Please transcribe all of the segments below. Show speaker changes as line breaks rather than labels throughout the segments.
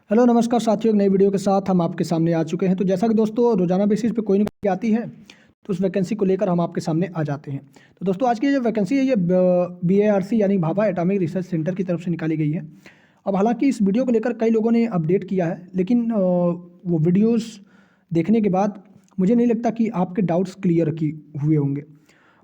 Hello नमस्कार साथियों, एक नई वीडियो के साथ हम आपके सामने आ चुके हैं। तो जैसा कि दोस्तों रोजाना बेसिस पे कोई ना कोई आती है, तो उस वैकेंसी को लेकर हम आपके सामने आ जाते हैं। तो दोस्तों आज की जो वैकेंसी है ये BARC यानी भाभा एटॉमिक रिसर्च सेंटर की तरफ से निकाली गई है। अब हालांकि इस वीडियो को लेकर कई लोगों ने अपडेट किया है, लेकिन वो वीडियोज़ देखने के बाद मुझे नहीं लगता कि आपके डाउट्स क्लियर हुए होंगे।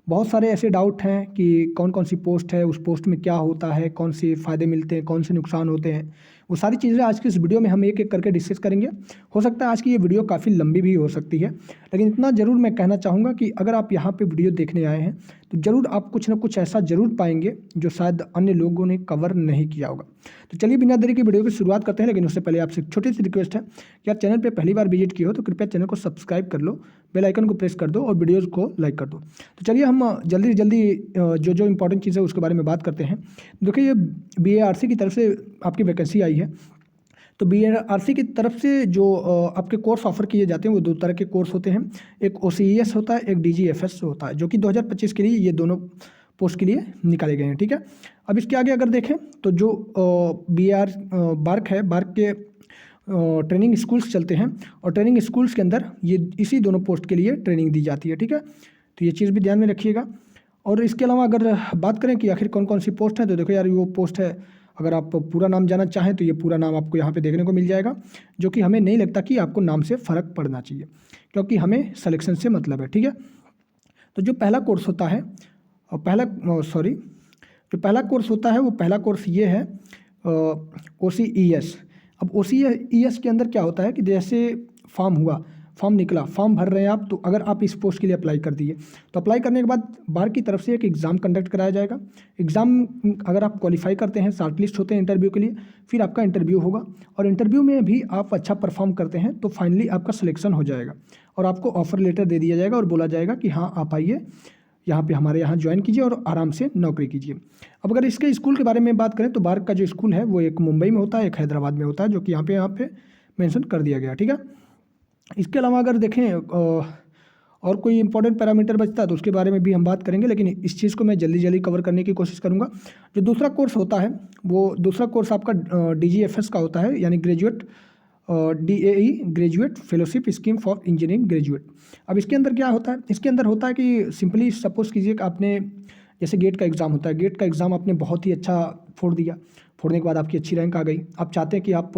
बहुत सारे ऐसे डाउट हैं कि कौन कौन सी पोस्ट है, उस पोस्ट में क्या होता है, कौन से फ़ायदे मिलते हैं, कौन से नुकसान होते हैं। वो सारी चीज़ें आज की इस वीडियो में हम एक एक करके डिस्कस करेंगे। हो सकता है आज की ये वीडियो काफ़ी लंबी भी हो सकती है, लेकिन इतना ज़रूर मैं कहना चाहूँगा कि अगर आप यहाँ पे वीडियो देखने आए हैं तो ज़रूर आप कुछ ना कुछ ऐसा ज़रूर पाएंगे जो शायद अन्य लोगों ने कवर नहीं किया होगा। तो चलिए बिना देरी की वीडियो की शुरुआत करते हैं, लेकिन उससे पहले आपसे एक छोटी सी रिक्वेस्ट है कि आप चैनल पर पहली बार विजिट किए हो तो कृपया चैनल को सब्सक्राइब कर लो, बेल आइकन को प्रेस कर दो और वीडियोज़ को लाइक कर दो। तो चलिए हम जल्दी जल्दी जो इंपॉर्टेंट चीज़ है उसके बारे में बात करते हैं। देखिए ये BARC की तरफ से आपकी वैकेंसी आई है। तो BARC की तरफ से जो आपके कोर्स ऑफर किए जाते हैं वो दो तरह के कोर्स होते हैं। एक OCES होता है, एक DGFS होता है, जो कि 2025 के लिए ये दोनों पोस्ट के लिए निकाले गए हैं। ठीक है, अब इसके आगे अगर देखें तो जो बार्क है, बार्क के ट्रेनिंग स्कूल्स चलते हैं और ट्रेनिंग स्कूल्स के अंदर ये इसी दोनों पोस्ट के लिए ट्रेनिंग दी जाती है। ठीक है, तो ये चीज़ भी ध्यान में रखिएगा। और इसके अलावा अगर बात करें कि आखिर कौन कौन सी पोस्ट है, तो देखो यार वो पोस्ट है, अगर आप पूरा नाम जानना चाहें तो ये पूरा नाम आपको यहाँ पे देखने को मिल जाएगा, जो कि हमें नहीं लगता कि आपको नाम से फ़र्क पड़ना चाहिए, क्योंकि हमें सिलेक्शन से मतलब है। ठीक है, तो जो पहला कोर्स होता है जो पहला कोर्स होता है वो पहला कोर्स ये है OCES। अब OCES के अंदर क्या होता है कि जैसे फॉर्म निकला, फॉर्म भर रहे हैं आप, तो अगर आप इस पोस्ट के लिए अप्लाई कर दिए तो अप्लाई करने के बाद बार की तरफ से एक एग्ज़ाम कंडक्ट कराया जाएगा। एग्ज़ाम अगर आप क्वालिफाई करते हैं, शॉर्टलिस्ट होते हैं इंटरव्यू के लिए, फिर आपका इंटरव्यू होगा और इंटरव्यू में भी आप अच्छा परफॉर्म करते हैं तो फाइनली आपका सिलेक्शन हो जाएगा और आपको ऑफर लेटर दे दिया जाएगा और बोला जाएगा कि हाँ आप आइए यहाँ पे हमारे यहाँ ज्वाइन कीजिए और आराम से नौकरी कीजिए। अब अगर इसके स्कूल के बारे में बात करें तो बार्क का जो स्कूल है वो एक मुंबई में होता है, एक हैदराबाद में होता है, जो कि यहाँ पे मेंशन कर दिया गया। ठीक है, इसके अलावा अगर देखें और कोई इंपॉर्टेंट पैरामीटर बचता है तो उसके बारे में भी हम बात करेंगे, लेकिन इस चीज़ को मैं जल्दी जल्दी कवर करने की कोशिश करूँगा। जो दूसरा कोर्स होता है वो दूसरा कोर्स आपका DGFS का होता है, यानी DAE graduate fellowship scheme for engineering graduate. अब इसके अंदर क्या होता है, इसके अंदर होता है कि सिंपली सपोज कीजिए कि आपने जैसे गेट का एग्ज़ाम होता है, गेट का एग्ज़ाम आपने बहुत ही अच्छा फोड़ने के बाद आपकी अच्छी रैंक आ गई। आप चाहते हैं कि आप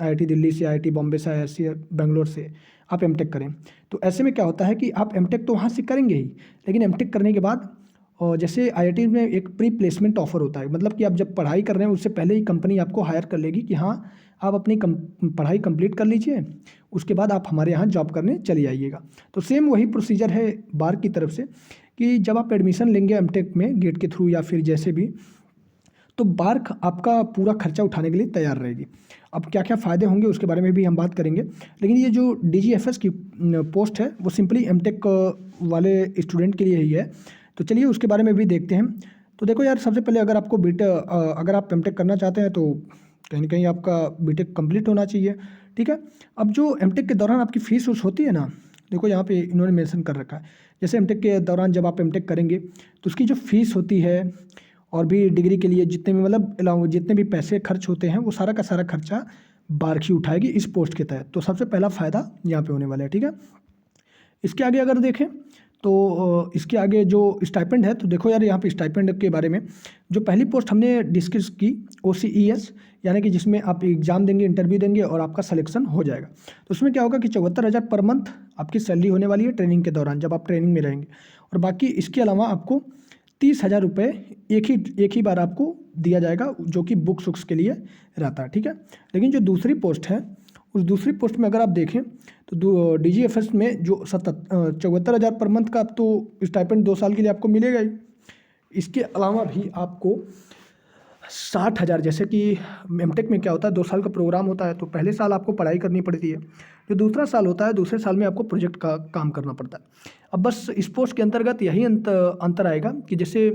IIT दिल्ली से, IIT बॉम्बे से, IIT बेंगलोर से आप एमटेक करें। तो ऐसे में क्या होता है कि आप एमटेक तो वहाँ से करेंगे ही, लेकिन एमटेक करने के बाद जैसे IIT में एक प्री प्लेसमेंट ऑफर होता है, मतलब कि आप जब पढ़ाई कर रहे हैं उससे पहले ही कंपनी आपको हायर कर लेगी कि हाँ आप अपनी पढ़ाई कंप्लीट कर लीजिए, उसके बाद आप हमारे यहाँ जॉब करने चले आइएगा। तो सेम वही प्रोसीजर है बार की तरफ से कि जब आप एडमिशन लेंगे एमटेक में गेट के थ्रू या फिर जैसे भी, तो बार्क आपका पूरा खर्चा उठाने के लिए तैयार रहेगी। अब क्या क्या फ़ायदे होंगे उसके बारे में भी हम बात करेंगे, लेकिन ये जो DGFS की पोस्ट है वो सिंपली एमटेक वाले स्टूडेंट के लिए ही है। तो चलिए उसके बारे में भी देखते हैं। तो देखो यार, सबसे पहले अगर आपको अगर आप एमटेक करना चाहते हैं तो कहीं ना कहीं आपका बीटेक कंप्लीट होना चाहिए। ठीक है, अब जो एमटेक के दौरान आपकी फ़ीस उस होती है ना, देखो यहाँ पे इन्होंने मेंशन कर रखा है, जैसे एमटेक के दौरान जब आप एमटेक करेंगे तो उसकी जो फ़ीस होती है और भी डिग्री के लिए जितने भी मतलब जितने भी पैसे खर्च होते हैं वो सारा का सारा खर्चा बार्क ही उठाएगी इस पोस्ट के तहत। तो सबसे पहला फ़ायदा यहाँ पे होने वाला है। ठीक है, इसके आगे अगर देखें तो इसके आगे जो स्टाइपेंड है, तो देखो यार यहाँ पे स्टाइपेंड के बारे में जो पहली पोस्ट हमने डिस्कस की OCES, यानी कि जिसमें आप एग्ज़ाम देंगे, इंटरव्यू देंगे और आपका सिलेक्शन हो जाएगा, तो उसमें क्या होगा कि 74,000 पर मंथ आपकी सैलरी होने वाली है ट्रेनिंग के दौरान जब आप ट्रेनिंग में रहेंगे। और बाकी इसके अलावा आपको 30,000 रुपये एक ही बार आपको दिया जाएगा, जो कि बुक्स के लिए रहता है। ठीक है, लेकिन जो दूसरी पोस्ट है उस दूसरी पोस्ट में अगर आप देखें तो DGFS में जो 74,000 पर मंथ का आप तो स्टाइपेंड 2 साल के लिए आपको मिलेगा ही। इसके अलावा भी आपको 60,000, जैसे कि एमटेक में क्या होता है 2 साल का प्रोग्राम होता है, तो पहले साल आपको पढ़ाई करनी पड़ती है, जो दूसरा साल होता है दूसरे साल में आपको प्रोजेक्ट का काम करना पड़ता है। अब बस इस पोस्ट के अंतर्गत यही अंतर आएगा कि जैसे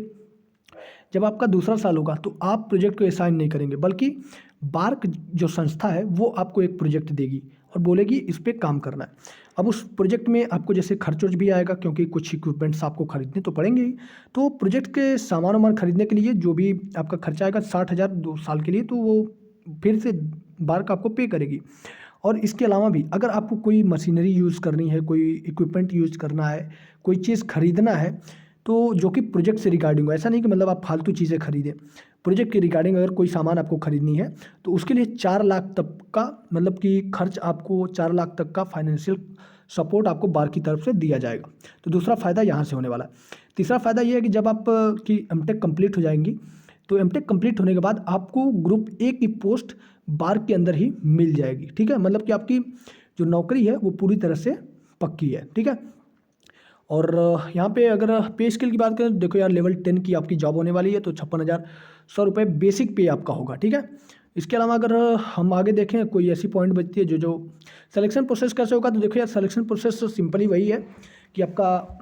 जब आपका दूसरा साल होगा तो आप प्रोजेक्ट को असाइन नहीं करेंगे, बल्कि बार्क जो संस्था है वो आपको एक प्रोजेक्ट देगी और बोलेगी इस पर काम करना है। अब उस प्रोजेक्ट में आपको जैसे खर्च भी आएगा, क्योंकि कुछ इक्विपमेंट्स आपको खरीदने तो पड़ेंगे ही। तो प्रोजेक्ट के सामान खरीदने के लिए जो भी आपका खर्चा आएगा 60,000 2 साल के लिए, तो वो फिर से बार्क आपको पे करेगी। और इसके अलावा भी अगर आपको कोई मशीनरी यूज़ करनी है, कोई इक्विपमेंट यूज़ करना है, कोई चीज़ खरीदना है, तो जो कि प्रोजेक्ट से रिगार्डिंग हो, ऐसा नहीं कि मतलब आप फालतू चीज़ें खरीदें, प्रोजेक्ट के रिगार्डिंग अगर कोई सामान आपको खरीदनी है तो उसके लिए 4 लाख तक का मतलब कि खर्च, आपको 4 लाख तक का फाइनेंशियल सपोर्ट आपको बार्क की तरफ से दिया जाएगा। तो दूसरा फ़ायदा यहाँ से होने वाला है। तीसरा फ़ायदा ये है कि जब आप की एमटेक कंप्लीट हो जाएंगी तो एमटेक कंप्लीट होने के बाद आपको ग्रुप ए की पोस्ट बार्क के अंदर ही मिल जाएगी। ठीक है, मतलब कि आपकी जो नौकरी है वो पूरी तरह से पक्की है। ठीक है, और यहाँ पे अगर पे स्केल की बात करें तो देखो यार, लेवल 10 की आपकी जॉब होने वाली है, तो 56,100 रुपये बेसिक पे आपका होगा। ठीक है, इसके अलावा अगर हम आगे देखें कोई ऐसी पॉइंट बचती है जो सिलेक्शन प्रोसेस कैसे होगा, तो देखो यार सिलेक्शन प्रोसेस सिंपली वही है कि आपका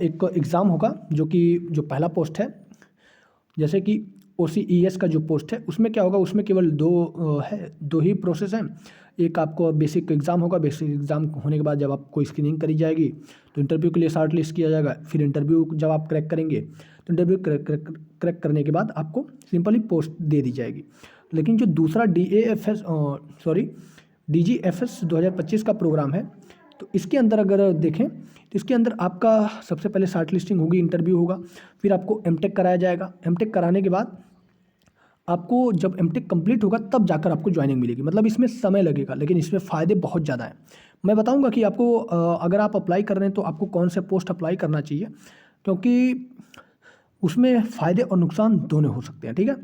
एक एग्ज़ाम होगा, जो कि जो पहला पोस्ट है, जैसे कि OCES का जो पोस्ट है उसमें क्या होगा, उसमें केवल दो ही प्रोसेस हैं। एक आपको बेसिक एग्ज़ाम होगा, बेसिक एग्ज़ाम होने के बाद जब आपको स्क्रीनिंग करी जाएगी तो इंटरव्यू के लिए शॉर्ट लिस्ट किया जाएगा। फिर इंटरव्यू जब आप क्रैक करेंगे तो इंटरव्यू क्रैक करने के बाद आपको सिंपली पोस्ट दे दी जाएगी। लेकिन जो दूसरा DGFS 2025 का प्रोग्राम है, तो इसके अंदर अगर देखें तो इसके अंदर आपका सबसे पहले शॉर्ट लिस्टिंग होगी, इंटरव्यू होगा, फिर आपको एमटेक कराया जाएगा। एमटेक कराने के बाद आपको जब एमटेक कंप्लीट होगा तब जाकर आपको ज्वाइनिंग मिलेगी। मतलब इसमें समय लगेगा, लेकिन इसमें फ़ायदे बहुत ज़्यादा हैं। मैं बताऊंगा कि आपको अगर आप अप्लाई कर रहे हैं तो आपको कौन से पोस्ट अप्लाई करना चाहिए, क्योंकि उसमें फ़ायदे और नुकसान दोनों हो सकते हैं। ठीक है,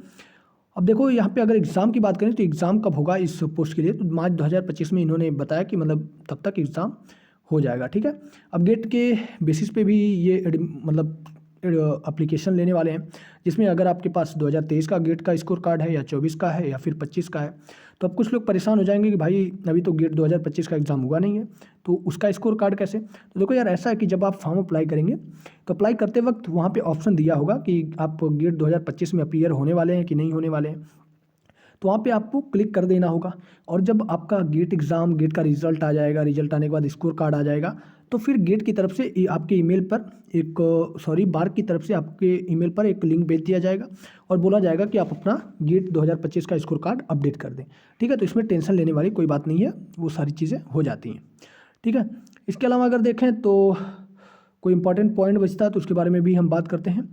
अब देखो यहाँ पे अगर एग्ज़ाम की बात करें तो एग्ज़ाम कब होगा इस पोस्ट के लिए, तो मार्च 2025 में इन्होंने बताया कि मतलब तब तक एग्ज़ाम हो जाएगा। ठीक है, अब गेट के बेसिस पे भी ये मतलब एप्लीकेशन लेने वाले हैं, जिसमें अगर आपके पास 2023 का गेट का स्कोर कार्ड है या 24 का है या फिर 25 का है, तो अब कुछ लोग परेशान हो जाएंगे कि भाई अभी तो गेट 2025 का एग्ज़ाम हुआ नहीं है, तो उसका स्कोर कार्ड कैसे। तो देखो यार, ऐसा है कि जब आप फॉर्म अप्लाई करेंगे तो अप्लाई करते वक्त वहाँ पे ऑप्शन दिया होगा कि आप गेट 2025 में अपीयर होने वाले हैं कि नहीं होने वाले हैं, तो वहाँ पे आपको क्लिक कर देना होगा। और जब आपका गेट का रिजल्ट आ जाएगा, रिजल्ट आने के बाद स्कोर कार्ड आ जाएगा, तो फिर गेट की तरफ से आपके ईमेल पर बार्क की तरफ से आपके ईमेल पर एक लिंक भेज दिया जाएगा और बोला जाएगा कि आप अपना गेट 2025 का स्कोर कार्ड अपडेट कर दें। ठीक है, तो इसमें टेंशन लेने वाली कोई बात नहीं है, वो सारी चीज़ें हो जाती हैं। ठीक है, इसके अलावा अगर देखें तो कोई इंपॉर्टेंट पॉइंट बचता है तो उसके बारे में भी हम बात करते हैं।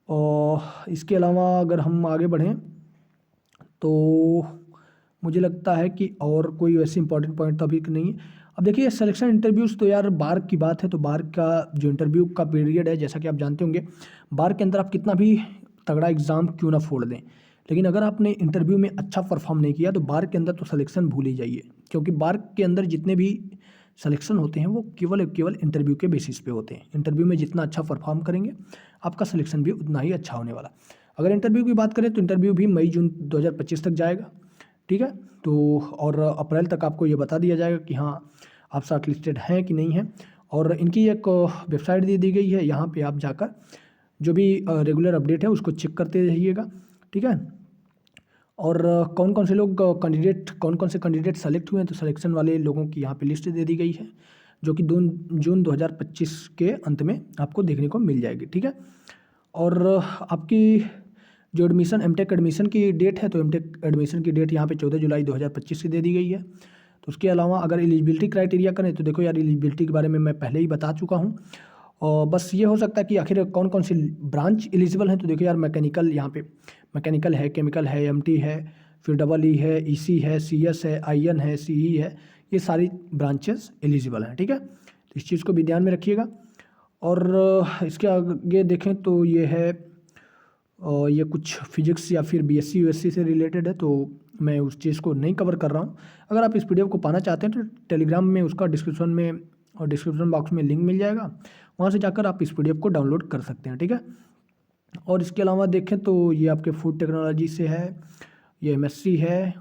और इसके अलावा अगर हम आगे बढ़ें तो मुझे लगता है कि और कोई वैसे इंपॉर्टेंट पॉइंट तो अभी नहीं है। अब देखिए सिलेक्शन इंटरव्यूज़, तो यार बार्क की बात है तो बार्क का जो इंटरव्यू का पीरियड है, जैसा कि आप जानते होंगे, बार्क के अंदर आप कितना भी तगड़ा एग्ज़ाम क्यों ना फोड़ दें, लेकिन अगर आपने इंटरव्यू में अच्छा परफॉर्म नहीं किया तो बार्क के अंदर तो सिलेक्शन भूल ही जाइए। क्योंकि बार्क के अंदर जितने भी सिलेक्शन होते हैं वो केवल इंटरव्यू के बेसिस पे होते हैं। इंटरव्यू में जितना अच्छा परफॉर्म करेंगे आपका सिलेक्शन भी उतना ही अच्छा होने वाला। अगर इंटरव्यू की बात करें तो इंटरव्यू भी मई जून 2025 तक जाएगा। ठीक है, तो और अप्रैल तक आपको ये बता दिया जाएगा कि हाँ आप शॉर्ट लिस्टेड हैं कि नहीं हैं। और इनकी एक वेबसाइट दे दी गई है, यहाँ पे आप जाकर जो भी रेगुलर अपडेट है उसको चेक करते रहिएगा। ठीक है, और कौन कौन से कैंडिडेट सेलेक्ट हुए हैं, तो सिलेक्शन वाले लोगों की यहाँ पे लिस्ट दे दी गई है, जो कि जून 2025 के अंत में आपको देखने को मिल जाएगी। ठीक है, और आपकी जो एमटेक एडमिशन की डेट है, तो एमटेक एडमिशन की डेट यहाँ पे 14 जुलाई 2025 की दे दी गई है। तो उसके अलावा अगर एलिजिबिलिटी क्राइटेरिया करें तो देखो यार, एलिजिबिलिटी के बारे में मैं पहले ही बता चुका हूँ। और बस ये हो सकता है कि आखिर कौन कौन सी ब्रांच एलिजिबल हैं, तो देखो यार मैकेनिकल, यहाँ पे मैकेनिकल है, केमिकल है, एमटी है, फिर EE है, ईसी है, CS है, IN है, CE है, ये सारी ब्रांचेस एलिजिबल हैं। ठीक है, तो इस चीज़ को भी ध्यान में रखिएगा। और इसके आगे देखें तो ये है ये कुछ फिजिक्स या फिर BSc USC से रिलेटेड है, तो मैं उस चीज़ को नहीं कवर कर रहा हूँ। अगर आप इस PDF को पाना चाहते हैं तो टेलीग्राम में उसका डिस्क्रिप्शन बॉक्स में लिंक मिल जाएगा, वहाँ से जाकर आप इस PDF को डाउनलोड कर सकते हैं। ठीक है, और इसके अलावा देखें तो ये आपके फूड टेक्नोलॉजी से है, ये MSc है।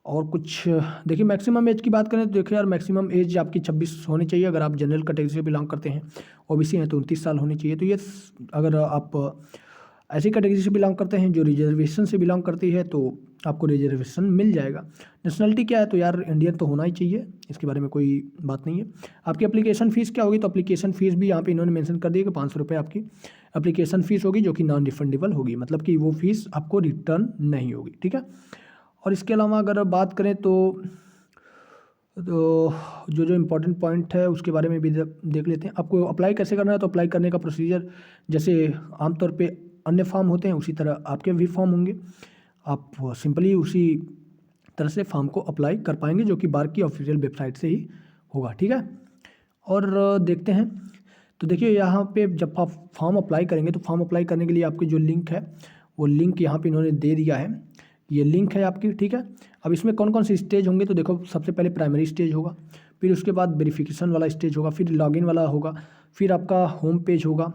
और कुछ देखिए, मैक्सिमम एज की बात करें तो देखिए यार, मैक्सिमम एज आपकी 26 होनी चाहिए। अगर आप जनरल कैटेगरी से बिलोंग करते हैं, OBC हैं, तो 29 साल होनी चाहिए। तो ये अगर आप ऐसी कैटेगरी से बिलोंग करते हैं जो रिजर्वेशन से बिलोंग करती है, तो आपको रिजर्वेशन मिल जाएगा। नेशनलिटी क्या है, तो यार इंडियन तो होना ही चाहिए, इसके बारे में कोई बात नहीं है। आपकी एप्लीकेशन फ़ीस क्या होगी, तो एप्लीकेशन फ़ीस भी यहाँ पे इन्होंने मेंशन कर दी है कि 500 रुपये आपकी एप्लीकेशन फ़ीस होगी जो कि नॉन रिफंडेबल होगी, मतलब कि वो फ़ीस आपको रिटर्न नहीं होगी, ठीक है। और इसके अलावा अगर बात करें तो जो जो इम्पोर्टेंट पॉइंट है उसके बारे में भी देख लेते हैं। आपको अप्लाई कैसे करना है, तो अप्लाई करने का प्रोसीजर जैसे आमतौर पे अन्य फॉर्म होते हैं उसी तरह आपके भी फॉर्म होंगे। आप सिंपली उसी तरह से फॉर्म को अप्लाई कर पाएंगे जो कि बार की ऑफिशियल वेबसाइट से ही होगा, ठीक है। और देखते हैं, तो देखिए यहाँ पे जब आप फॉर्म अप्लाई करेंगे तो फॉर्म अप्लाई करने के लिए आपकी जो लिंक है वो लिंक यहाँ पे इन्होंने दे दिया है, ये लिंक है आपकी, ठीक है। अब इसमें कौन कौन से स्टेज होंगे, तो देखो सबसे पहले प्राइमरी स्टेज होगा, फिर उसके बाद वेरिफिकेशन वाला स्टेज होगा, फिर लॉगिन वाला होगा, फिर आपका होम पेज होगा,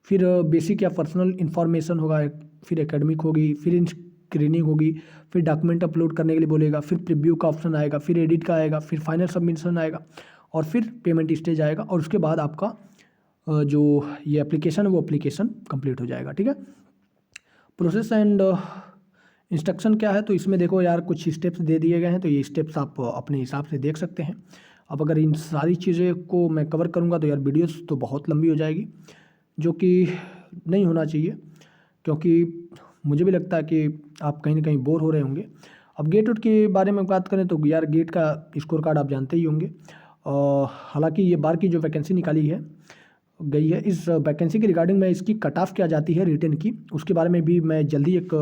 फिर बेसिक या पर्सनल इन्फॉर्मेशन होगा, फिर एकेडमिक होगी, फिर स्क्रीनिंग होगी, फिर डॉक्यूमेंट अपलोड करने के लिए बोलेगा, फिर प्रीव्यू का ऑप्शन आएगा, फिर एडिट का आएगा, फिर फाइनल सबमिशन आएगा और फिर पेमेंट स्टेज आएगा और उसके बाद आपका जो ये एप्लीकेशन है वो एप्लीकेशन कंप्लीट हो जाएगा, ठीक है। प्रोसेस एंड इंस्ट्रक्शन क्या है, तो इसमें देखो यार कुछ स्टेप्स दे दिए गए हैं, तो ये स्टेप्स आप अपने हिसाब से देख सकते हैं। अब अगर इन सारी चीज़ें को मैं कवर करूँगा तो यार वीडियोस तो बहुत लंबी हो जाएगी, जो कि नहीं होना चाहिए, क्योंकि मुझे भी लगता है कि आप कहीं ना कहीं बोर हो रहे होंगे। अब गेट उट के बारे में बात करें तो यार गेट का स्कोर कार्ड आप जानते ही होंगे। हालांकि ये बार की जो वैकेंसी निकाली है गई है, इस वैकेंसी के रिगार्डिंग मैं इसकी कट ऑफ क्या जाती है रिटर्न की, उसके बारे में भी मैं जल्दी एक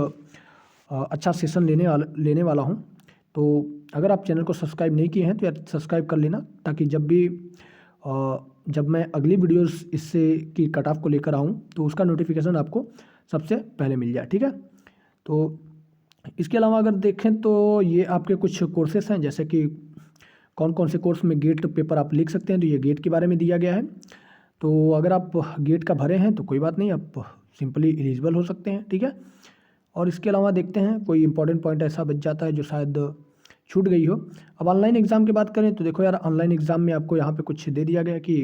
अच्छा सेशन लेने वाला हूँ। तो अगर आप चैनल को सब्सक्राइब नहीं किए हैं तो यार सब्सक्राइब कर लेना, ताकि जब मैं अगली वीडियोस इससे की कट ऑफ को लेकर आऊँ तो उसका नोटिफिकेशन आपको सबसे पहले मिल जाए, ठीक है। तो इसके अलावा अगर देखें तो ये आपके कुछ कोर्सेस हैं, जैसे कि कौन कौन से कोर्स में गेट पेपर आप लिख सकते हैं, तो ये गेट के बारे में दिया गया है। तो अगर आप गेट का भरे हैं तो कोई बात नहीं, आप सिंपली एलिजिबल हो सकते हैं, ठीक है। और इसके अलावा देखते हैं कोई इंपॉर्टेंट पॉइंट ऐसा बच जाता है जो शायद छूट गई हो। अब ऑनलाइन एग्ज़ाम की बात करें तो देखो यार ऑनलाइन एग्ज़ाम में आपको यहाँ पे कुछ दे दिया गया कि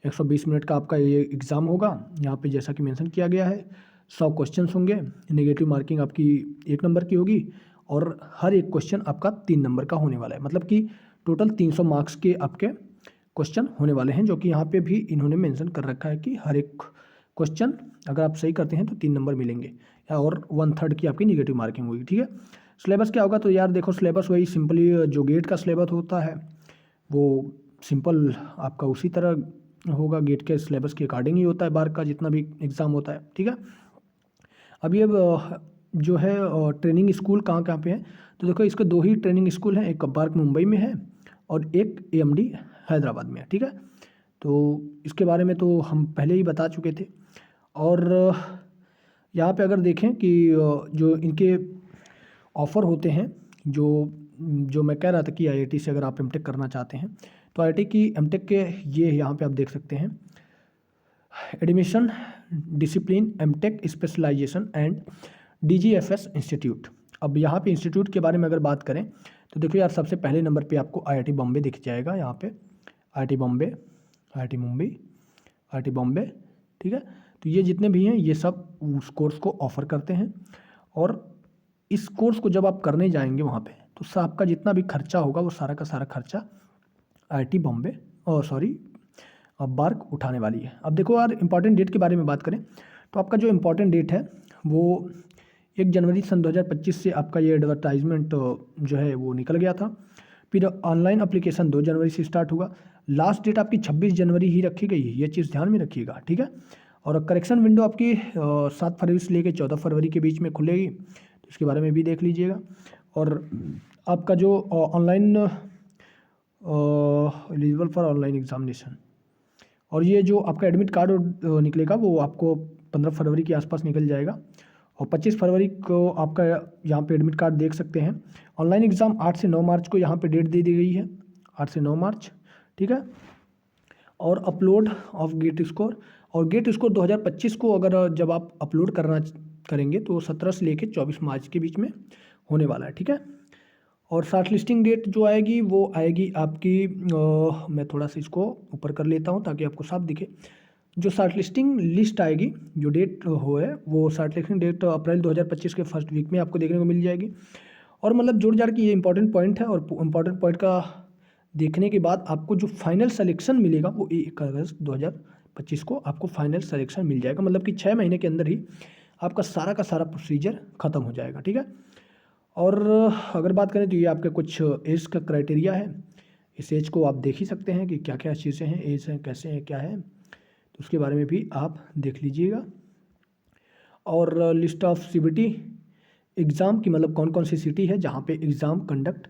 120 मिनट का आपका ये एग्ज़ाम होगा। यहाँ पे जैसा कि मेंशन किया गया है 100 क्वेश्चंस होंगे, नेगेटिव मार्किंग आपकी 1 नंबर की होगी और हर एक क्वेश्चन आपका 3 नंबर का होने वाला है, मतलब कि टोटल 300 मार्क्स के आपके क्वेश्चन होने वाले हैं, जो कि यहाँ पे भी इन्होंने मेंशन कर रखा है कि हर एक क्वेश्चन अगर आप सही करते हैं तो 3 नंबर मिलेंगे और 1/3 की आपकी नेगेटिव मार्किंग होगी, ठीक है। सिलेबस क्या होगा, तो यार देखो सिलेबस वही सिंपली जो गेट का सिलेबस होता है वो सिंपल आपका उसी तरह होगा, गेट के सिलेबस के अकॉर्डिंग ही होता है बार का जितना भी एग्ज़ाम होता है, ठीक है। अब ये जो है ट्रेनिंग स्कूल कहाँ कहाँ पे है, तो देखो इसके 2 ही ट्रेनिंग स्कूल हैं, एक बार्क मुंबई में है और एक AMD हैदराबाद में है, ठीक है। तो इसके बारे में तो हम पहले ही बता चुके थे। और यहाँ पे अगर देखें कि जो इनके ऑफ़र होते हैं, जो मैं कह रहा था कि IIT से अगर आप एमटेक करना चाहते हैं तो IIT की एमटेक के ये यहाँ पे आप देख सकते हैं, admission discipline MTech specialization and DGFS institute. अब यहाँ पे इंस्टीट्यूट के बारे में अगर बात करें तो देखो यार सबसे पहले नंबर पे आपको IIT बॉम्बे दिख जाएगा, यहाँ पे IIT Bombay, IIT Mumbai, IIT Bombay, ठीक है। तो ये जितने भी हैं ये सब उस कोर्स को ऑफ़र करते हैं और इस कोर्स को जब आप करने जाएंगे वहाँ पे तो आपका जितना भी खर्चा होगा वो सारा का सारा खर्चा IIT बॉम्बे बार्क उठाने वाली है। अब देखो यार इंपॉर्टेंट डेट के बारे में बात करें तो आपका जो इम्पोर्टेंट डेट है वो 1 जनवरी सन 2025 से आपका ये एडवर्टाइजमेंट जो है वो निकल गया था। फिर ऑनलाइन अप्लीकेशन 2 जनवरी से स्टार्ट होगा। लास्ट डेट आपकी 26 जनवरी ही रखी गई है, ये चीज़ ध्यान में रखिएगा, ठीक है। और करेक्शन विंडो आपकी 7 फरवरी से लेकर 14 फरवरी के बीच में खुलेगी, तो इसके बारे में भी देख लीजिएगा। और आपका जो online eligible for online examination और ये जो आपका एडमिट कार्ड निकलेगा वो आपको 15 फरवरी के आसपास निकल जाएगा और 25 फरवरी को आपका यहाँ पे एडमिट कार्ड देख सकते हैं। ऑनलाइन एग्ज़ाम 8 से 9 मार्च को यहाँ पे डेट दे दी गई है, 8 से 9 मार्च, ठीक है। और अपलोड ऑफ गेट स्कोर, और गेट स्कोर 2025 को अगर जब आप अपलोड करेंगे तो 17 से लेकर 24 मार्च के बीच में होने वाला है, ठीक है। और शॉर्ट लिस्टिंग डेट जो आएगी वो आएगी आपकी मैं थोड़ा सा इसको ऊपर कर लेता हूँ ताकि आपको साफ दिखे। जो शॉर्ट लिस्टिंग लिस्ट आएगी, जो डेट है वो शॉर्ट लिस्टिंग डेट अप्रैल 2025 के फर्स्ट वीक में आपको देखने को मिल जाएगी। और मतलब जोड़ जाड़ के ये इंपॉर्टेंट पॉइंट है और इम्पॉर्टेंट पॉइंट का देखने के बाद आपको जो फाइनल सिलेक्शन मिलेगा वो 1 अगस्त 25 को आपको फाइनल सिलेक्शन मिल जाएगा, मतलब कि 6 महीने के अंदर ही आपका सारा का सारा प्रोसीजर ख़त्म हो जाएगा। ठीक है, और अगर बात करें तो ये आपके कुछ एज का क्राइटेरिया है। इस एज को आप देख ही सकते हैं कि क्या क्या चीज़ें हैं, एज हैं, कैसे हैं, क्या है, तो उसके बारे में भी आप देख लीजिएगा। और लिस्ट ऑफ सीबीटी एग्ज़ाम की, मतलब कौन कौन सी सिटी है जहाँ पे एग्ज़ाम कंडक्ट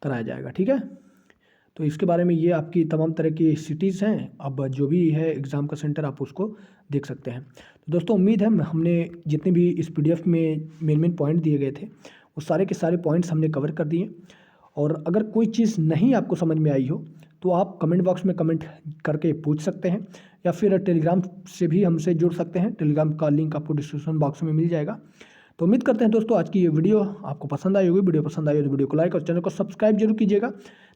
कराया जाएगा। ठीक है, तो इसके बारे में ये आपकी तमाम तरह की सिटीज़ हैं। अब जो भी है एग्ज़ाम का सेंटर आप उसको देख सकते हैं। तो दोस्तों उम्मीद है हमने जितने भी इस पीडीएफ में मेन पॉइंट दिए गए थे वो सारे के सारे पॉइंट्स हमने कवर कर दिए। और अगर कोई चीज़ नहीं आपको समझ में आई हो तो आप कमेंट बॉक्स में कमेंट करके पूछ सकते हैं, या फिर टेलीग्राम से भी हमसे जुड़ सकते हैं। टेलीग्राम का लिंक आपको डिस्क्रिप्शन बॉक्स में मिल जाएगा। तो उम्मीद करते हैं दोस्तों आज की ये वीडियो आपको पसंद आई होगी। वीडियो पसंद आई हो तो वीडियो को लाइक और चैनल को सब्सक्राइब जरूर कीजिएगा,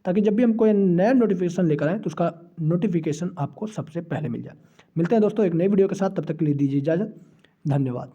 ताकि जब भी हम कोई नया नोटिफिकेशन लेकर आएँ तो उसका नोटिफिकेशन आपको सबसे पहले मिल जाए। मिलते हैं दोस्तों एक नई वीडियो के साथ, तब तक के लिए दीजिए इजाज़त। धन्यवाद।